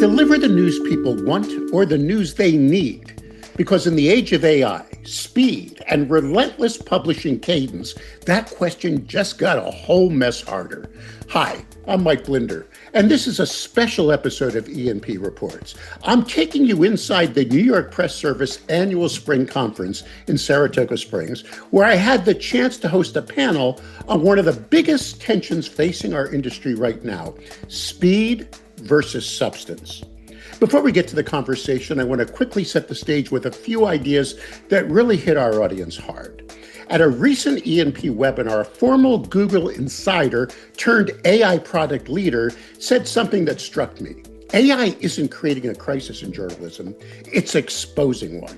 deliver the news people want or the news they need. Because in the age of AI, speed, and relentless publishing cadence, that question just got a whole mess harder. Hi, I'm Mike Blinder, and this is a special episode of E&P Reports. I'm taking you inside the New York Press Service annual spring conference in Saratoga Springs, where I had the chance to host a panel on one of the biggest tensions facing our industry right now, speed versus substance. Before we get to the conversation, I want to quickly set the stage with a few ideas that really hit our audience hard. At a recent E&P webinar, a former Google insider turned AI product leader said something that struck me. AI isn't creating a crisis in journalism, it's exposing one.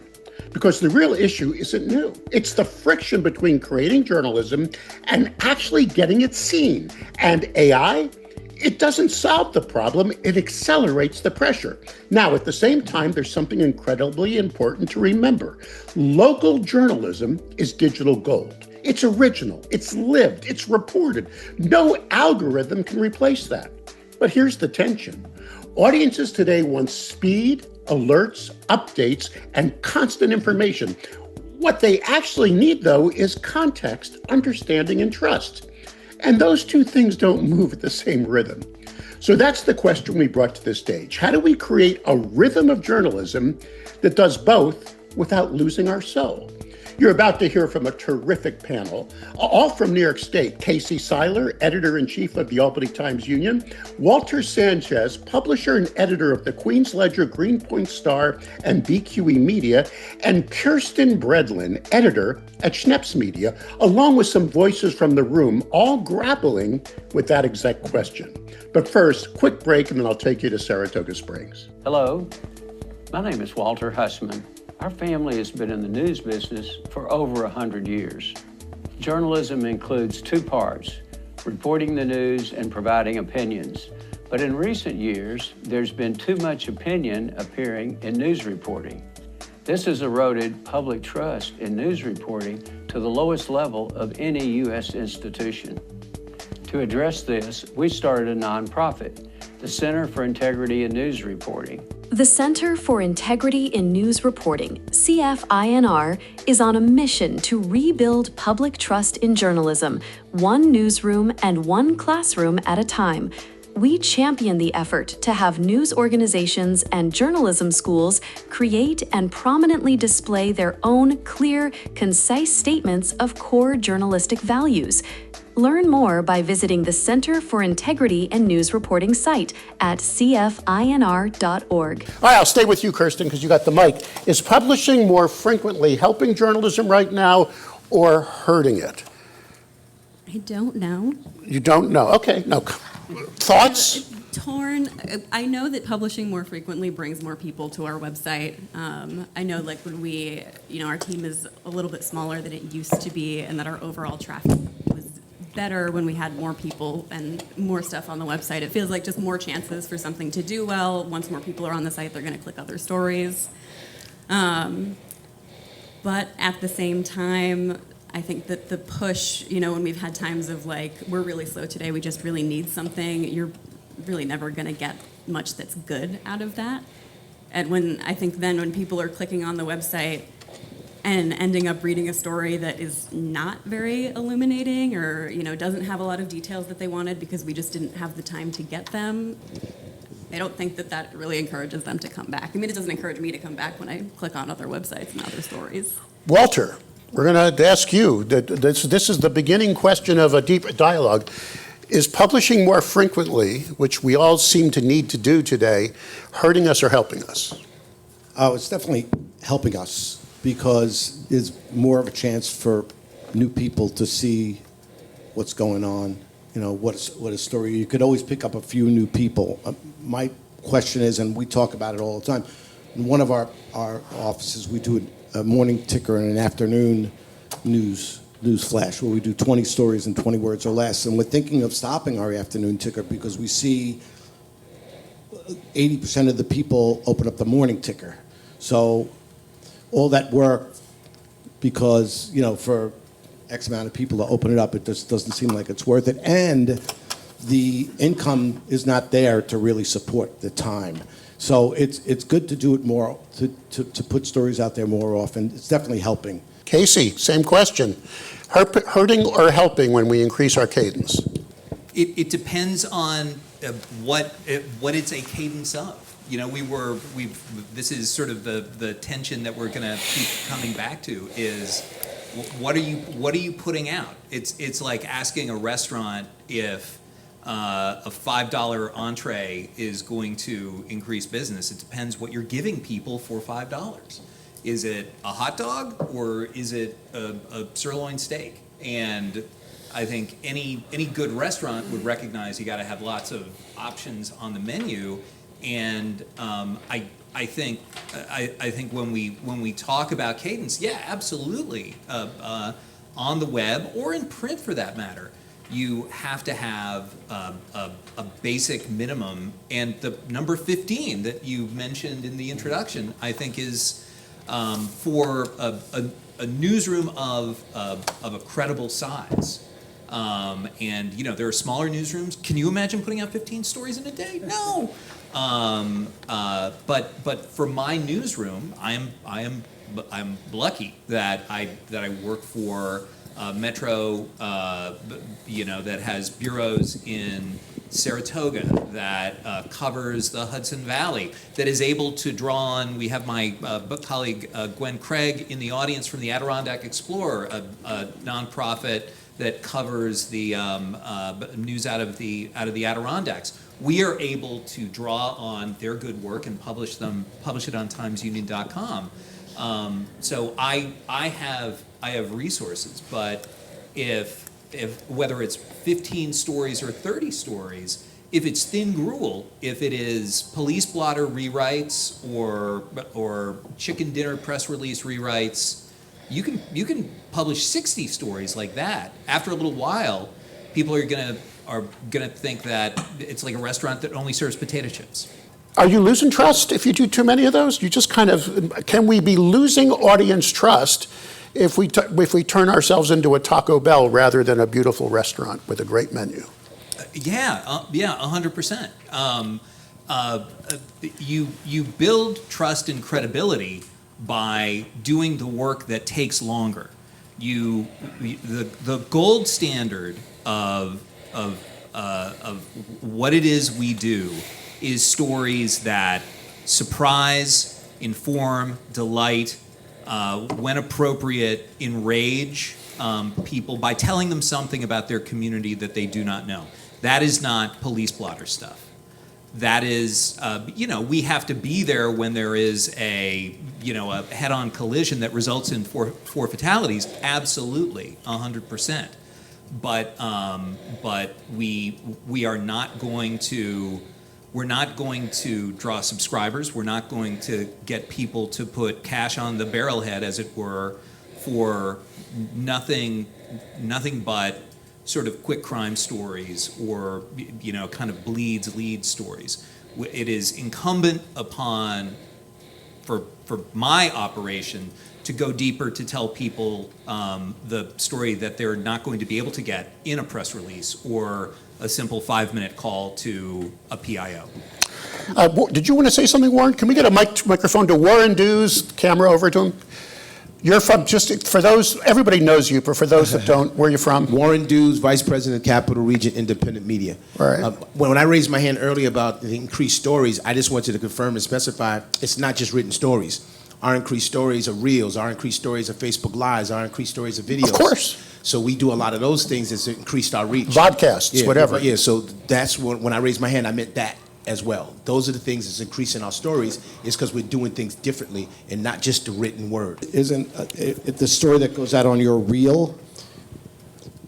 Because the real issue isn't new. It's the friction between creating journalism and actually getting it seen. And AI? It doesn't solve the problem, it accelerates the pressure. Now, at the same time, there's something incredibly important to remember. Local journalism is digital gold. It's original, it's lived, it's reported. No algorithm can replace that. But here's the tension. Audiences today want speed, alerts, updates, and constant information. What they actually need, though, is context, understanding, and trust. And those two things don't move at the same rhythm. So that's the question we brought to the stage. How do we create a rhythm of journalism that does both without losing our soul? You're about to hear from a terrific panel, all from New York State. Casey Seiler, editor-in-chief of the Albany Times-Union, Walter Sanchez, publisher and editor of the Queen's Ledger, Greenpoint Star, and BQE Media, and Kirstyn Brendlen, editor at Schneps Media, along with some voices from the room, all grappling with that exact question. But first, quick break, and then I'll take you to Saratoga Springs. Hello, my name is Walter Hussman. Our family has been in the news business for over 100 years. Journalism includes two parts, reporting the news and providing opinions. But in recent years, there's been too much opinion appearing in news reporting. This has eroded public trust in news reporting to the lowest level of any U.S. institution. To address this, we started a nonprofit, the Center for Integrity in News Reporting. The Center for Integrity in News Reporting, CFINR, is on a mission to rebuild public trust in journalism, one newsroom and one classroom at a time. We champion the effort to have news organizations and journalism schools create and prominently display their own clear, concise statements of core journalistic values. Learn more by visiting the Center for Integrity and News Reporting site at cfinr.org. All right, I'll stay with you, Kirstyn, because you got the mic. Is publishing more frequently helping journalism right now or hurting it? I don't know. You don't know? Okay, no. Thoughts? Torn. I know that publishing more frequently brings more people to our website. I know like when we, our team is a little bit smaller than it used to be, and that our overall traffic was better when we had more people and more stuff on the website. It feels like just more chances for something to do well. Once more people are on the site, they're going to click other stories. But at the same time, I think that the push, when we've had times of like, we're really slow today, we just really need something, you're really never going to get much that's good out of that. And when people are clicking on the website and ending up reading a story that is not very illuminating or, doesn't have a lot of details that they wanted because we just didn't have the time to get them, I don't think that really encourages them to come back. I mean, it doesn't encourage me to come back when I click on other websites and other stories. Walter, we're going to ask you, this is the beginning question of a deeper dialogue. Is publishing more frequently, which we all seem to need to do today, hurting us or helping us? Oh, it's definitely helping us because it's more of a chance for new people to see what's going on. What a story. You could always pick up a few new people. My question is, and we talk about it all the time, in one of our offices, we do a morning ticker and an afternoon news flash where we do 20 stories in 20 words or less. And we're thinking of stopping our afternoon ticker because we see 80% of the people open up the morning ticker. So all that work, because, for X amount of people to open it up, it just doesn't seem like it's worth it. And the income is not there to really support the time. So it's good to do it more, to put stories out there more often. It's definitely helping. Casey, same question. Hurting or helping when we increase our cadence? It depends on what it's a cadence of. You know, this is sort of the tension that we're going to keep coming back to is what are you putting out? It's like asking a restaurant if a $5 entree is going to increase business. It depends what you're giving people for $5. Is it a hot dog or is it a sirloin steak? And I think any good restaurant would recognize you got to have lots of options on the menu. And I think when we talk about cadence, yeah, absolutely, on the web or in print for that matter, you have to have a basic minimum. And the number 15 that you mentioned in the introduction, I think, is for a newsroom of a credible size. And you know, there are smaller newsrooms. Can you imagine putting out 15 stories in a day? No. But for my newsroom, I'm lucky that I work for Metro, that has bureaus in Saratoga, that covers the Hudson Valley, that is able to draw on. We have my colleague Gwen Craig in the audience from the Adirondack Explorer, a nonprofit that covers the news out of the Adirondacks. We are able to draw on their good work and publish it on TimesUnion.com. So I have resources, but if whether it's 15 stories or 30 stories, if it's thin gruel, if it is police blotter rewrites or chicken dinner press release rewrites, you can publish 60 stories like that. After a little while, people are gonna think that it's like a restaurant that only serves potato chips. Are you losing trust if you do too many of those? You just can we be losing audience trust if we turn ourselves into a Taco Bell rather than a beautiful restaurant with a great menu? Yeah, 100%. You build trust and credibility by doing the work that takes longer. The gold standard of what it is we do is stories that surprise, inform, delight, when appropriate, enrage people by telling them something about their community that they do not know. That is not police blotter stuff. That is, we have to be there when there is a head-on collision that results in four fatalities. Absolutely, 100%. But we are not going to. We're not going to draw subscribers. We're not going to get people to put cash on the barrelhead, as it were, for nothing but sort of quick crime stories or kind of lead stories. It is incumbent upon, for my operation, to go deeper, to tell people the story that they're not going to be able to get in a press release or a simple 5-minute call to a PIO. Did you want to say something, Warren? Can we get a microphone to Warren Dews, camera over to him? You're from, just for those, everybody knows you, but for those that don't, where are you from? Warren Dews, Vice President, Capital Region, Independent Media. All right. When I raised my hand earlier about the increased stories, I just wanted to confirm and specify it's not just written stories. Our increased stories are reels. Our increased stories are Facebook Lives. Our increased stories are videos. Of course. So we do a lot of those things that's increased our reach. Vodcasts, whatever. Yeah, so that's when I raised my hand, I meant that as well. Those are the things that's increasing our stories, is because we're doing things differently and not just the written word. Isn't the story that goes out on your reel,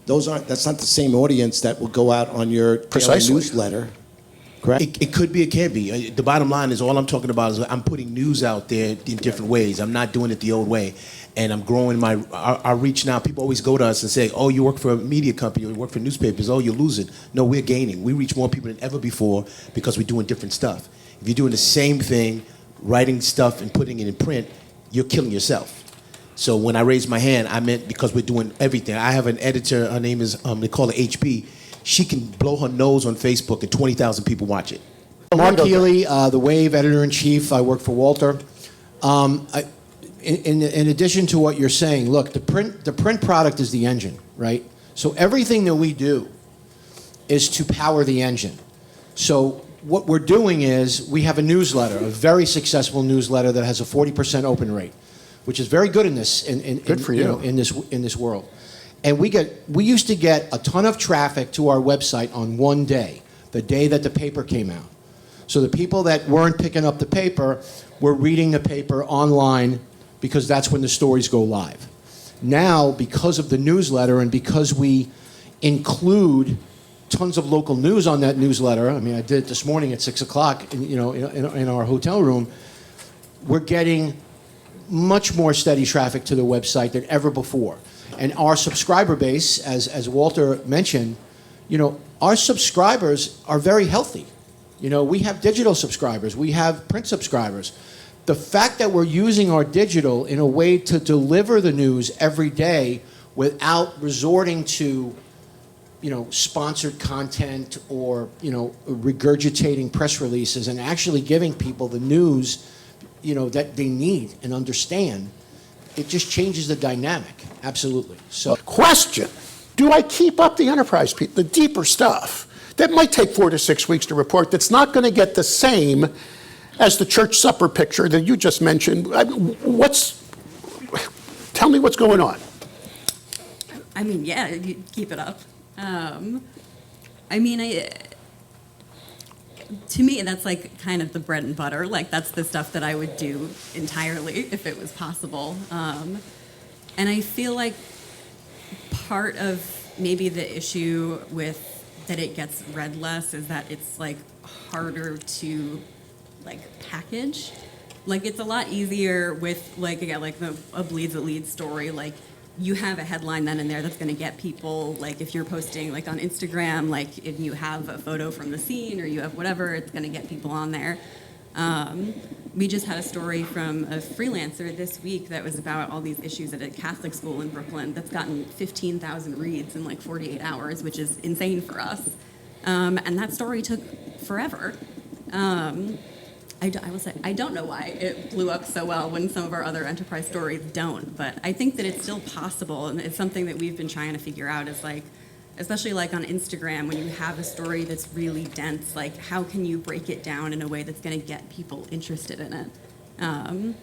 that's not the same audience that will go out on your daily newsletter, correct? It could be, it can be. The bottom line is, all I'm talking about is I'm putting news out there in different ways. I'm not doing it the old way. And I'm growing our reach now. People always go to us and say, oh, you work for a media company, or you work for newspapers, oh, you're losing. No, we're gaining. We reach more people than ever before because we're doing different stuff. If you're doing the same thing, writing stuff and putting it in print, you're killing yourself. So when I raised my hand, I meant because we're doing everything. I have an editor, her name is, they call her HP. She can blow her nose on Facebook and 20,000 people watch it. Mark Healy, the Wave editor-in-chief. I work for Walter. In addition to what you're saying, look, the print product is the engine, right? So everything that we do is to power the engine. So what we're doing is we have a newsletter, a very successful newsletter that has a 40% open rate, which is very good in this Good for you. in this world. And we used to get a ton of traffic to our website on one day, the day that the paper came out. So the people that weren't picking up the paper were reading the paper online because that's when the stories go live. Now, because of the newsletter and because we include tons of local news on that newsletter, I mean, I did it this morning at 6 o'clock in our hotel room, we're getting much more steady traffic to the website than ever before. And our subscriber base, as Walter mentioned, our subscribers are very healthy. We have digital subscribers, we have print subscribers. The fact that we're using our digital in a way to deliver the news every day without resorting to, sponsored content or, regurgitating press releases and actually giving people the news, that they need and understand, it just changes the dynamic. Absolutely. So, Question, do I keep up the enterprise piece, the deeper stuff? That might take 4 to 6 weeks to report. That's not going to get the same as the church supper picture that you just mentioned. Tell me what's going on. I mean, yeah, you keep it up. To me, that's like kind of the bread and butter. Like, that's the stuff that I would do entirely if it was possible. And I feel like part of maybe the issue with that it gets read less is that it's like harder to package. Like, it's a lot easier with a bleeds a lead story. Like, you have a headline then and there that's going to get people, like if you're posting like on Instagram, like if you have a photo from the scene or you have whatever, it's going to get people on there. We just had a story from a freelancer this week that was about all these issues at a Catholic school in Brooklyn that's gotten 15,000 reads in like 48 hours, which is insane for us. And that story took forever. I will say, I don't know why it blew up so well when some of our other enterprise stories don't, but I think that it's still possible, and it's something that we've been trying to figure out is like, especially like on Instagram, when you have a story that's really dense, like how can you break it down in a way that's going to get people interested in it? And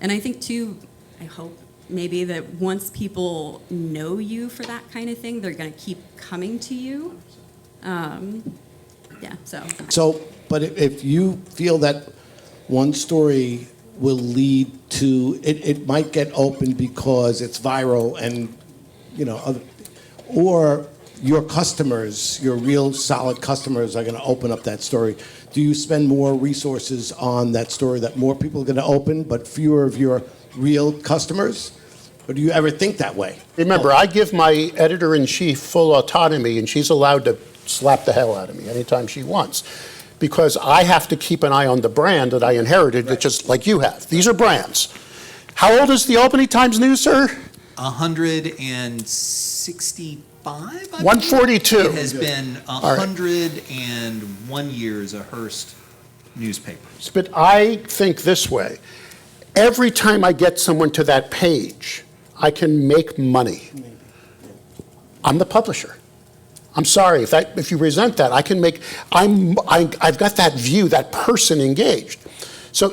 I think too, I hope maybe that once people know you for that kind of thing, they're going to keep coming to you. But if you feel that one story will lead to, it might get open because it's viral and, or your customers, your real solid customers are going to open up that story. Do you spend more resources on that story that more people are going to open, but fewer of your real customers? Or do you ever think that way? Remember, I give my editor-in-chief full autonomy, and she's allowed to slap the hell out of me anytime she wants, because I have to keep an eye on the brand that I inherited, right, just like you have. These are brands. How old is the Albany Times News, sir? 165, 142. It has been 101 years a Hearst newspaper. But I think this way. Every time I get someone to that page, I can make money. I'm the publisher. I'm sorry, if you resent that, I've got that view, that person engaged. So,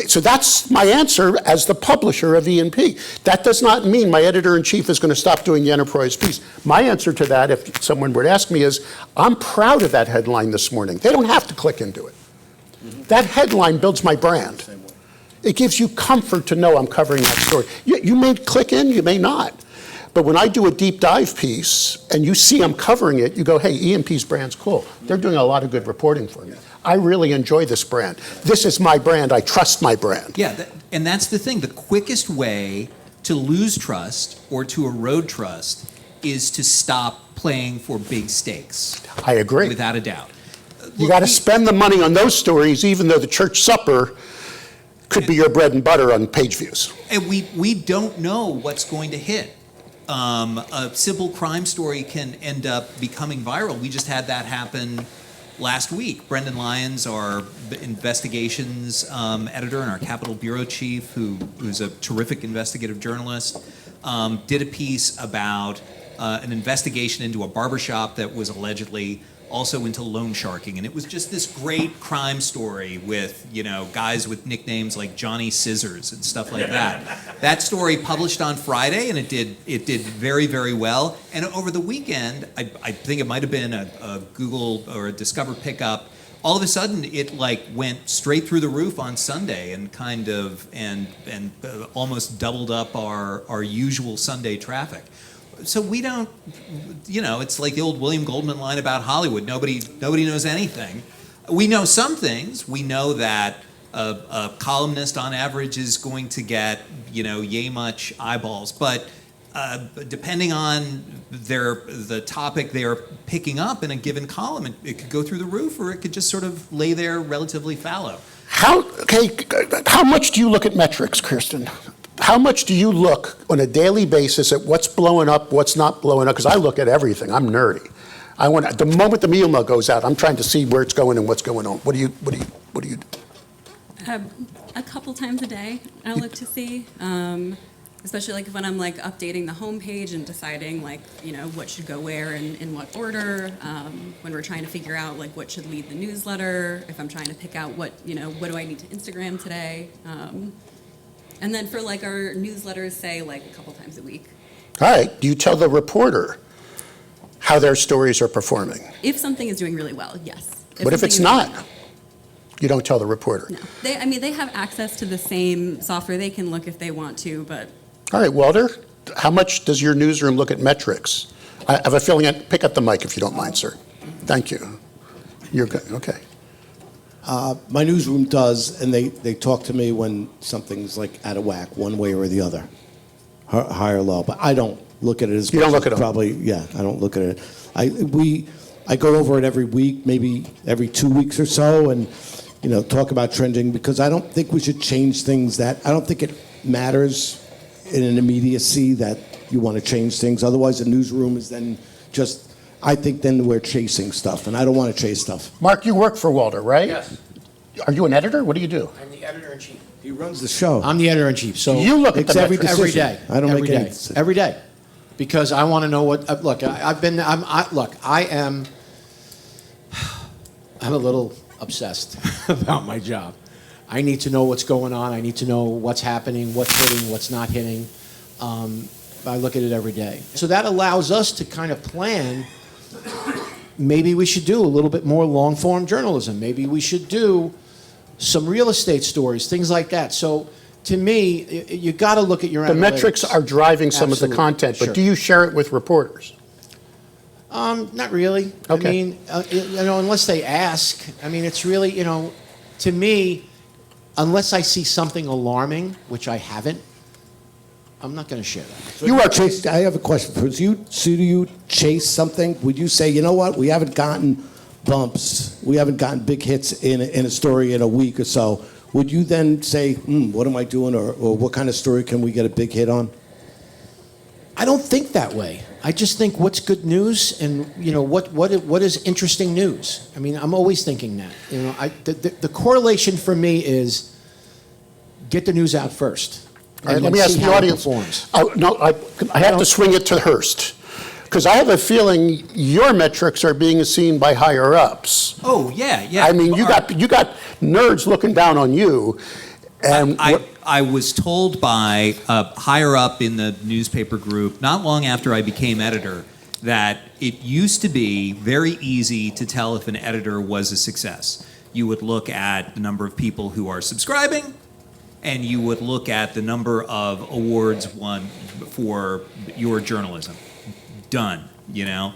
so that's my answer as the publisher of E&P. That does not mean my editor-in-chief is going to stop doing the enterprise piece. My answer to that, if someone were to ask me, is I'm proud of that headline this morning. They don't have to click into it. That headline builds my brand. It gives you comfort to know I'm covering that story. You may click in, you may not. But when I do a deep dive piece and you see I'm covering it, you go, hey, E&P's brand's cool. They're doing a lot of good reporting for me. I really enjoy this brand. This is my brand. I trust my brand. Yeah, and that's the thing. The quickest way to lose trust or to erode trust is to stop playing for big stakes. I agree. Without a doubt. You got to spend the money on those stories, even though the church supper could be your bread and butter on page views. And we don't know what's going to hit. A simple crime story can end up becoming viral. We just had that happen last week. Brendan Lyons, our investigations editor and our Capitol Bureau chief, who's a terrific investigative journalist, did a piece about an investigation into a barbershop that was allegedly also into loan sharking. And it was just this great crime story with, guys with nicknames like Johnny Scissors and stuff like that. That story published on Friday, and it did very, very well. And over the weekend, I think it might have been a Google or a Discover pickup. All of a sudden, it went straight through the roof on Sunday and almost doubled up our usual Sunday traffic. So we don't, it's like the old William Goldman line about Hollywood. Nobody knows anything. We know some things. We know that a columnist on average is going to get, yay much eyeballs. But depending on the topic they are picking up in a given column, it could go through the roof, or it could just sort of lay there relatively fallow. How much do you look at metrics, Kirstyn? How much do you look on a daily basis at what's blowing up, what's not blowing up? Because I look at everything. I'm nerdy. The moment the meal goes out, I'm trying to see where it's going and what's going on. What do you do? A couple times a day, I look to see, especially when I'm updating the homepage and deciding what should go where and in what order. When we're trying to figure out what should lead the newsletter. If I'm trying to pick out what do I need to Instagram today. And then for our newsletters, say a couple times a week. All right. Do you tell the reporter how their stories are performing? If something is doing really well, yes. But if it's not, you don't tell the reporter. No. They have access to the same software. They can look if they want to, but. All right, Walter, how much does your newsroom look at metrics? I have a feeling, pick up the mic if you don't mind, sir. Thank you. You're good, okay. My newsroom does, and they talk to me when something's out of whack, one way or the other, high or low. But I don't look at it as you much don't look at it. Probably, yeah, I don't look at it. I go over it every week, maybe every 2 weeks or so, and talk about trending, because I don't think we should change things I don't think it matters in an immediacy that you want to change things. Otherwise, the newsroom is then just. I think then we're chasing stuff, and I don't want to chase stuff. Mark, you work for Walter, right? Yes. Are you an editor? What do you do? I'm the editor-in-chief. He runs the show. I'm the editor-in-chief. So You look at It's the every metrics. every decision. day. I don't every make any day. decision. Every day, because I want to know what. I'm a little obsessed about my job. I need to know what's going on. I need to know what's happening, what's hitting, what's not hitting. I look at it every day. So that allows us to kind of plan. Maybe we should do a little bit more long-form journalism. Maybe we should do some real estate stories, things like that. So to me, you got to look at your The analytics. metrics are driving some of the Absolutely. content, but Sure. do you share it with reporters? Not really. Okay. I mean, unless they ask. I mean, it's really, to me, unless I see something alarming, which I haven't, I'm not going to share that. You are I have a question for you. So do you chase something? Would you say, you know what, we haven't gotten bumps, we haven't gotten big hits in a story in a week or so? Would you then say, what am I doing, or what kind of story can we get a big hit on? I don't think that way. I just think what's good news, and what is interesting news. I mean, I'm always thinking that. The correlation for me is get the news out first. All right, let me ask the audience. I have to swing it to Hearst, because I have a feeling your metrics are being seen by higher ups. Oh, yeah. I mean, you got nerds looking down on you, and I was told by higher up in the newspaper group not long after I became editor that it used to be very easy to tell if an editor was a success. You would look at the number of people who are subscribing, and you would look at the number of awards won for your journalism. Done, Now,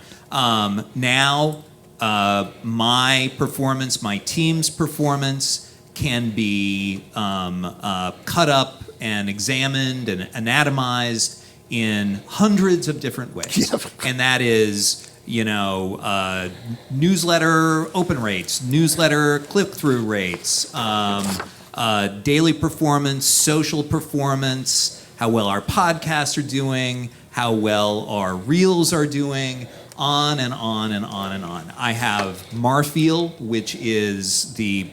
my performance, my team's performance can be cut up and examined and anatomized in hundreds of different ways. Yep. And that is, newsletter open rates, newsletter click-through rates, daily performance, social performance, how well our podcasts are doing, how well our reels are doing, on and on and on and on. I have Marfeel, which is the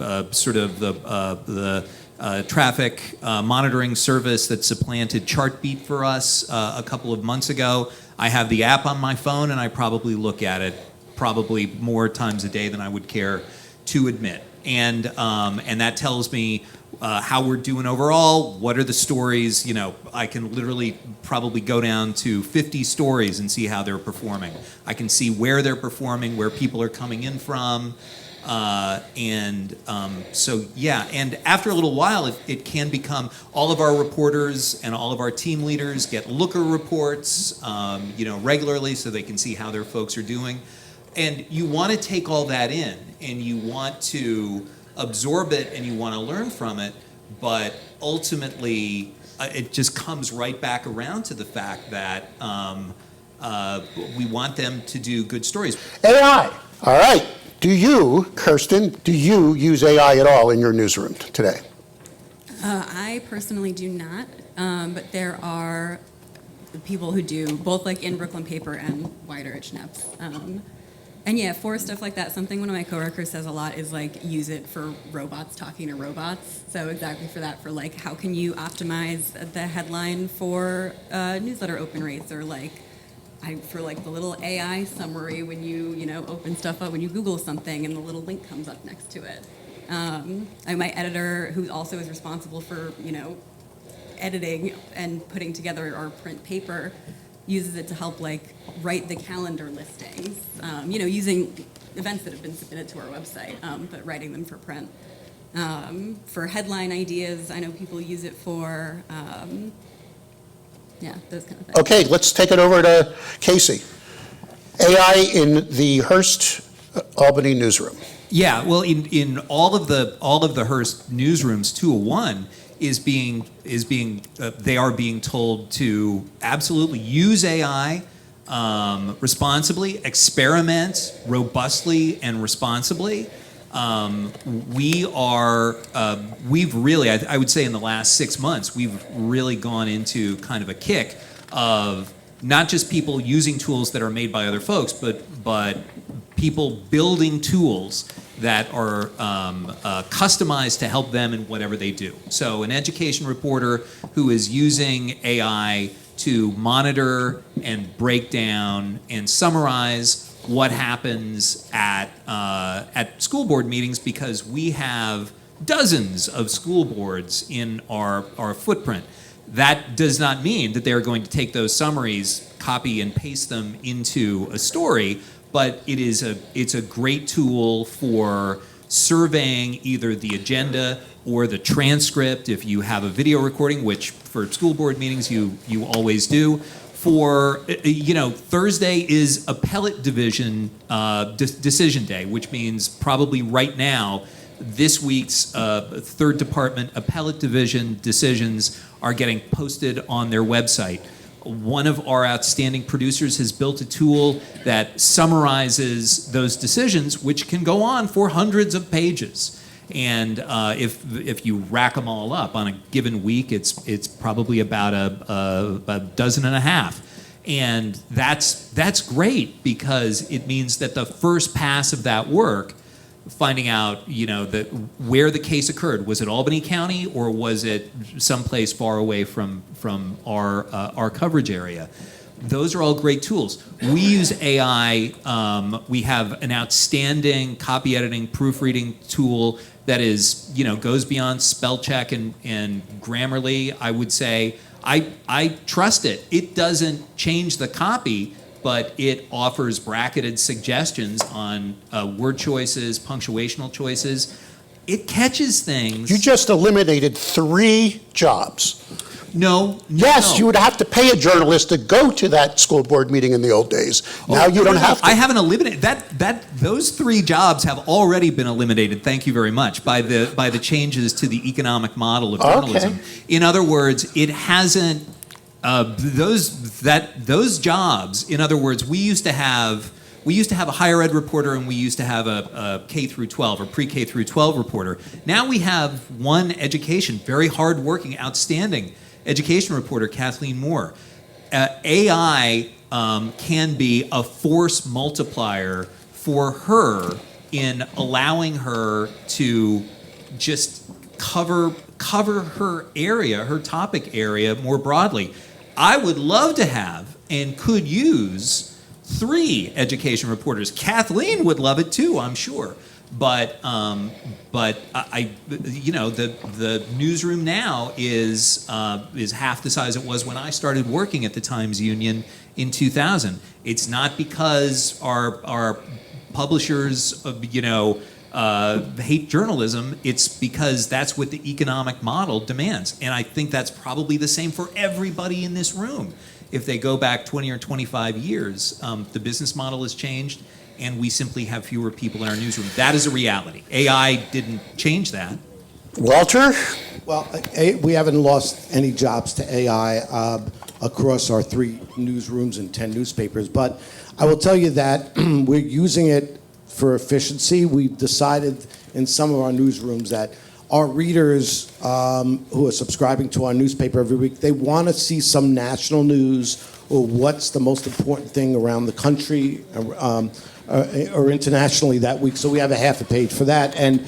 traffic monitoring service that supplanted Chartbeat for us a couple of months ago. I have the app on my phone, and I probably look at it probably more times a day than I would care to admit. And that tells me how we're doing overall. What are the stories? I can literally probably go down to 50 stories and see how they're performing. I can see where they're performing, where people are coming in from. And after a little while, it can become all of our reporters and all of our team leaders get looker reports, regularly so they can see how their folks are doing. And you want to take all that in, and you want to absorb it, and you want to learn from it, but ultimately, it just comes right back around to the fact that we want them to do good stories. AI. All right. Do you, Kirstyn, use AI at all in your newsroom today? I personally do not, but there are people who do, both like in Brooklyn Paper and wider at Schneps. And yeah, for stuff like that, something one of my coworkers says a lot is like use it for robots talking to robots. So exactly for that, for like how can you optimize the headline for newsletter open rates, or for the little AI summary when you open stuff up, when you Google something and the little link comes up next to it. My editor, who also is responsible for editing and putting together our print paper, uses it to help write the calendar listings, using events that have been submitted to our website, but writing them for print. For headline ideas, I know people use it for, those kind of things. Okay, let's take it over to Casey. AI in the Hearst Albany newsroom. Yeah, well, in all of the Hearst newsrooms, 201 they are being told to absolutely use AI responsibly, experiment robustly and responsibly. We've really, I would say in the last 6 months, we've really gone into kind of a kick of not just people using tools that are made by other folks, but people building tools that are customized to help them in whatever they do. So an education reporter who is using AI to monitor and break down and summarize what happens at school board meetings, because we have dozens of school boards in our footprint. That does not mean that they're going to take those summaries, copy and paste them into a story, but it's a great tool for surveying either the agenda or the transcript if you have a video recording, which for school board meetings you always do. For, Thursday is appellate division decision day, which means probably right now, this week's third department appellate division decisions are getting posted on their website. One of our outstanding producers has built a tool that summarizes those decisions, which can go on for hundreds of pages. And if you rack them all up on a given week, it's probably about a dozen and a half. And that's great, because it means that the first pass of that work, finding out where the case occurred, was it Albany County or was it someplace far away from our coverage area? Those are all great tools. We use AI. We have an outstanding copy editing, proofreading tool that is, goes beyond spell check and Grammarly. I would say I trust it. It doesn't change the copy, but it offers bracketed suggestions on word choices, punctuational choices. It catches things. You just eliminated 3 jobs. No. Yes, you would have to pay a journalist to go to that school board meeting in the old days. Now you don't have to. I haven't eliminated those 3 jobs have already been eliminated. Thank you very much by the changes to the economic model of journalism. Okay. In other words, it hasn't those jobs. In other words, we used to have a higher ed reporter, and we used to have a K through 12 or pre-K through 12 reporter. Now we have one education, very hardworking, outstanding education reporter, Kathleen Moore. AI can be a force multiplier for her in allowing her to just cover her area, her topic area more broadly. I would love to have and could use 3 education reporters. Kathleen would love it too, I'm sure. But I the newsroom now is half the size it was when I started working at the Times Union in 2000. It's not because our publishers hate journalism. It's because that's what the economic model demands, and I think that's probably the same for everybody in this room. If they go back 20 or 25 years, the business model has changed, and we simply have fewer people in our newsroom. That is a reality. AI didn't change that. Walter? Well, we haven't lost any jobs to AI across our 3 newsrooms and 10 newspapers, but I will tell you that we're using it for efficiency. We've decided in some of our newsrooms that our readers who are subscribing to our newspaper every week, they want to see some national news or what's the most important thing around the country or internationally that week. So we have a half a page for that. And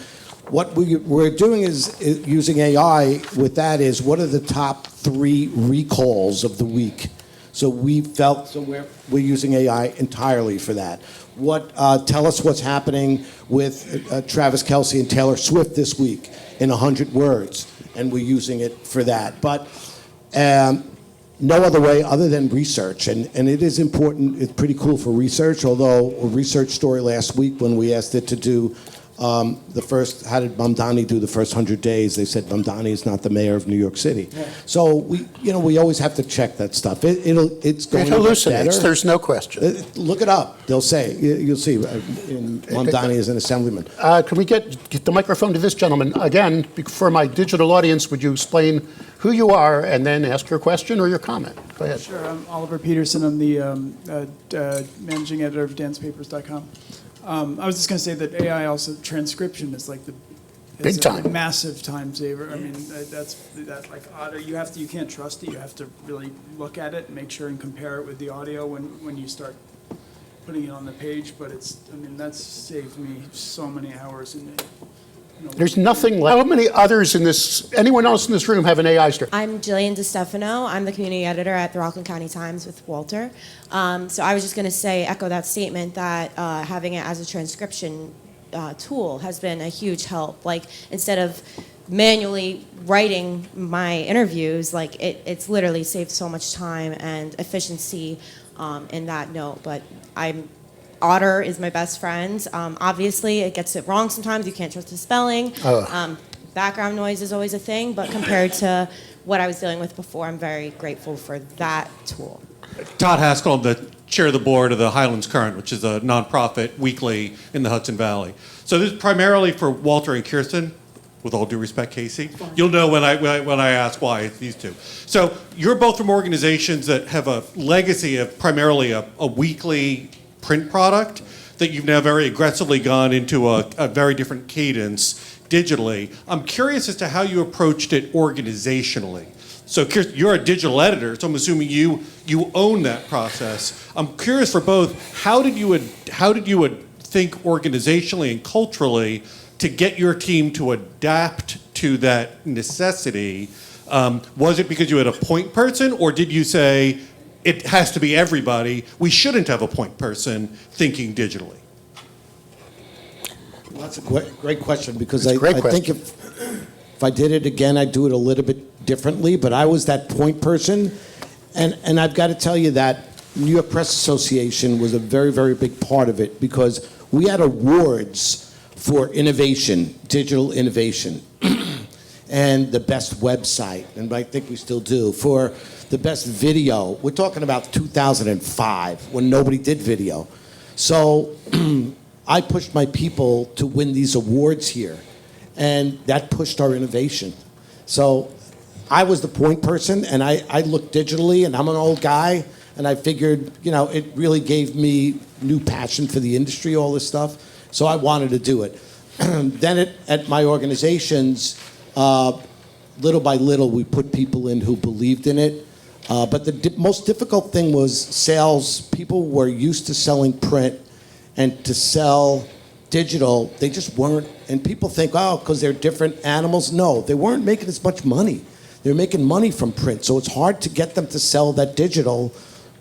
what we're doing is using AI with that is what are the top 3 recalls of the week. So we're using AI entirely for that. Tell us what's happening with Travis Kelce and Taylor Swift this week in 100 words, and we're using it for that. But no other way other than research, and it is important. It's pretty cool for research, although a research story last week when we asked it to do the first, how did Mamdani do the first 100 days? They said Mamdani is not the mayor of New York City. Yeah. So we always have to check that stuff. It's going It to get hallucinates, better. there's no question. Look it up. They'll say, you'll see, Mamdani is an assemblyman. Can we get the microphone to this gentleman? Again, for my digital audience, would you explain who you are and then ask your question or your comment? Go ahead. Sure. I'm Oliver Peterson. I'm the managing editor of dancepapers.com. I was just going to say that AI also transcription is like Big time. A massive time saver. I mean, you can't trust it. You have to really look at it and make sure and compare it with the audio when you start putting it on the page. But that's saved me so many hours in it. There's nothing like. How many others anyone else in this room have an AI story? I'm Jillian DeStefano. I'm the community editor at the Rockland County Times with Walter. So I was just going to echo that statement that having it as a transcription tool has been a huge help. Like, instead of manually writing my interviews, it's literally saved so much time and efficiency in that note. But Otter is my best friend. Obviously, it gets it wrong sometimes. You can't trust the spelling. Background noise is always a thing, but compared to what I was dealing with before, I'm very grateful for that tool. Todd Haskell, I'm the chair of the board of the Highlands Current, which is a nonprofit weekly in the Hudson Valley. So this is primarily for Walter and Kirstyn. With all due respect, Casey, you'll know when I ask why it's these two. So you're both from organizations that have a legacy of primarily a weekly print product that you've now very aggressively gone into a very different cadence digitally. I'm curious as to how you approached it organizationally. So Kirstyn, you're a digital editor, so I'm assuming you own that process. I'm curious for both, how did you think organizationally and culturally to get your team to adapt to that necessity? Was it because you had a point person, or did you say, it has to be everybody, we shouldn't have a point person thinking digitally? Well, that's a great question, because I think if I did it again, I'd do it a little bit differently, but I was that point person. And I've got to tell you that New York Press Association was a very, very big part of it, because we had awards for innovation, digital innovation, and the best website, and I think we still do, for the best video. We're talking about 2005, when nobody did video. So I pushed my people to win these awards here, and that pushed our innovation. So I was the point person, and I looked digitally, and I'm an old guy, and I figured, it really gave me new passion for the industry, all this stuff, so I wanted to do it. Then at my organizations, little by little, we put people in who believed in it. But the most difficult thing was sales. People were used to selling print, and to sell digital, they just weren't. And people think, oh, because they're different animals. No, they weren't making as much money. They were making money from print. So it's hard to get them to sell that digital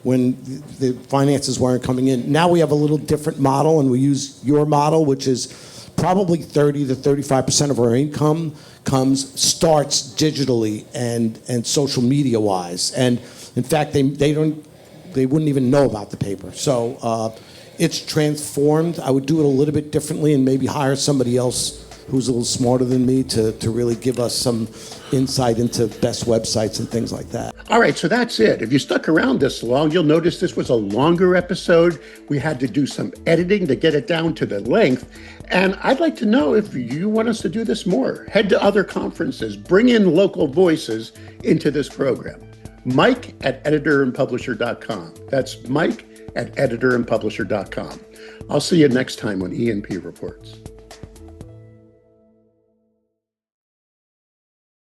when the finances weren't coming in. Now we have a little different model, and we use your model, which is probably 30 to 35% of our income starts digitally and social media wise. And in fact, they wouldn't even know about the paper. So it's transformed. I would do it a little bit differently and maybe hire somebody else who's a little smarter than me to really give us some insight into best websites and things like that. All right, so that's it. If you stuck around this long, you'll notice this was a longer episode. We had to do some editing to get it down to the length. And I'd like to know if you want us to do this more. Head to other conferences, bring in local voices into this program. Mike at editorandpublisher.com. That's Mike at editorandpublisher.com. I'll see you next time on E&P Reports.